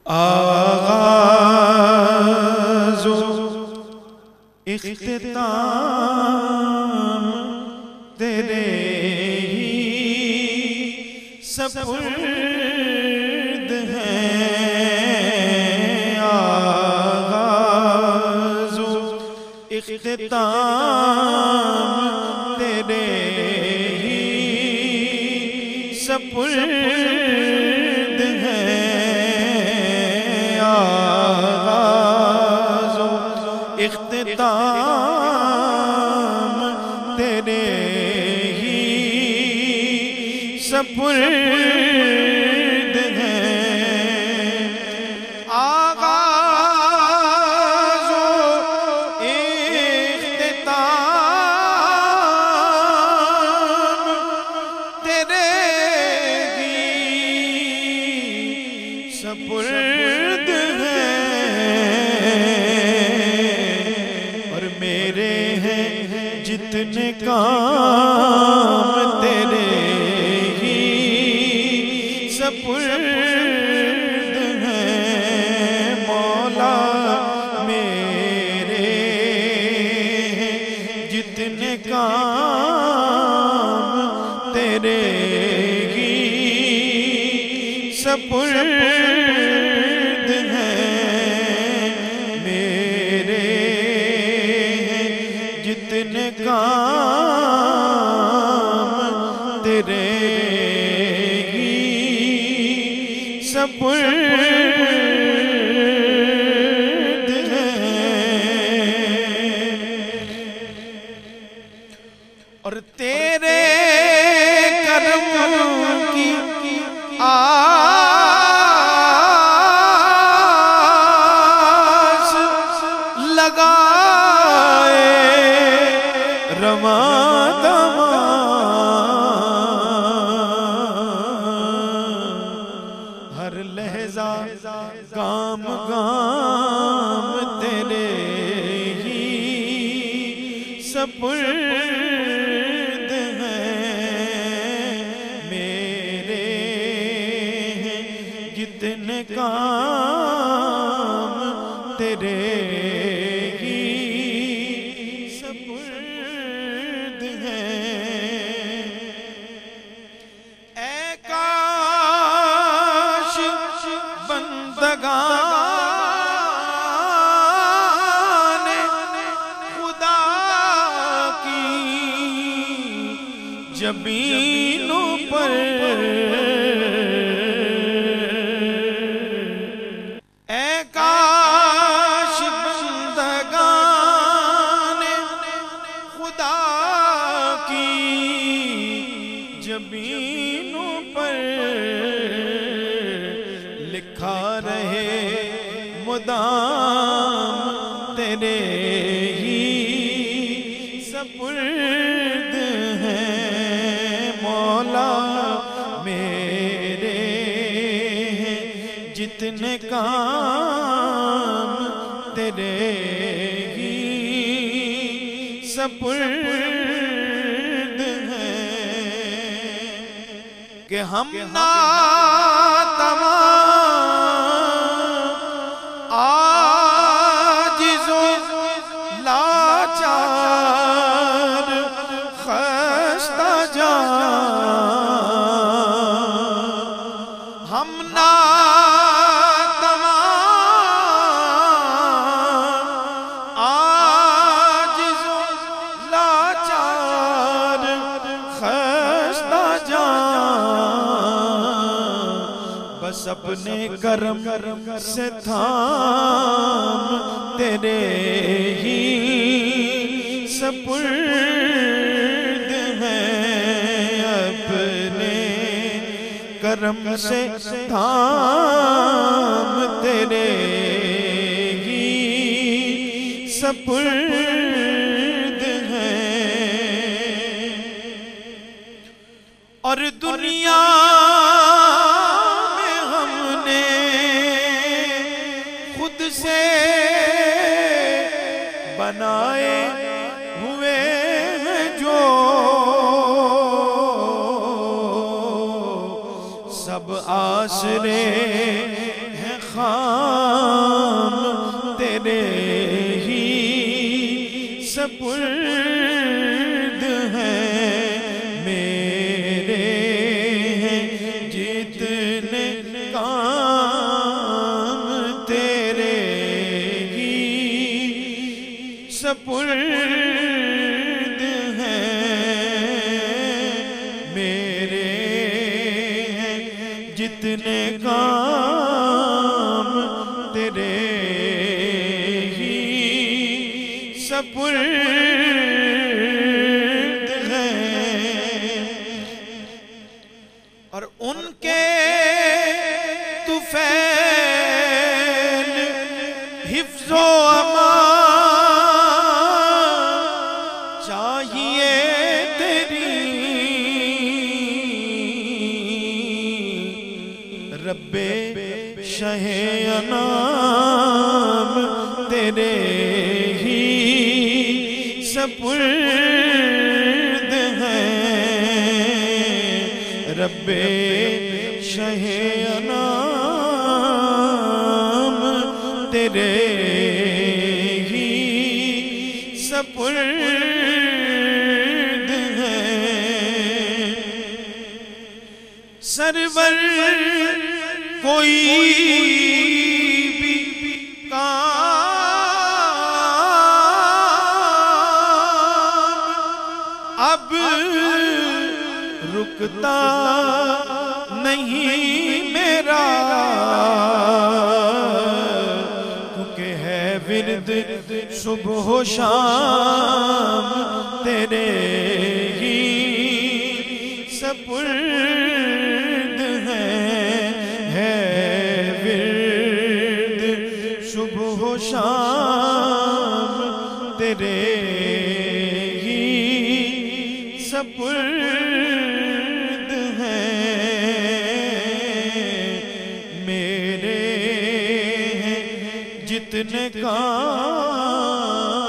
आगाज़ो इख्तिताम तेरे ही सपुर्द है। आगाज़ो इख्तिताम तेरे ही सपुर्द है। आगाज़ो इख्तिताम तेरे ही सपुर्द है। आगाज़ो इख्तिताम तेरे ही सपुर्द है। और मेरे हैं जितने काम तेरे ही सपुर्द हैं। मौला मेरे हैं जितने काम तेरे ही सपुर्द हैं। मेरे हैं जितने काम तेरे ही सपुर्द हैं। और तेरे कर्म की आस लगाए रमादमा हर लहजा गाम गाम तेरे ही सपुर्द हैं। मेरे हैं जितने काम तेरे ही सपुर्द हैं। ऐ काश बंदगाने खुदा की जमीनों पर जमीनों पर लिखा रहे मुदाम तेरे ही सपुर्द हैं। मौला मेरे हैं जितने काम तेरे ही सपुर्द हैं। कि हम ना तमाम आजिज़ो लाचार खस्ता जान। हम ना तमाम आजिज़ो लाचार खस्ता जान। बस अपने करम से थाम तेरे ही सपुर्द हैं। अपने करम से थाम तेरे ही सपुर्द हैं। और दुनिया से बनाए हुए हैं जो सब आसरे हैं खाम तेरे ही सपुर्द हैं, मेरे हैं जितने काम तेरे ही सपुर्द हैं, मेरे हैं जितने काम तेरे ही सपुर्द हैं। और उनके तुफैल हिफ्ज़ो अमान चाहिए तेरी रब्बे शहे अनाम तेरे ही सपुर्द हैं, रब्बे शहे अनाम तेरे ही सपुर्द हैं। सरवर कोई भी काम अब रुकता नहीं मेरा, क्योंकि है विर्द सुबह शाम तेरे ही सपुर्द है विर्द सुबह शाम तेरे ही सपुर्द हैं, मेरे हैं जितने काम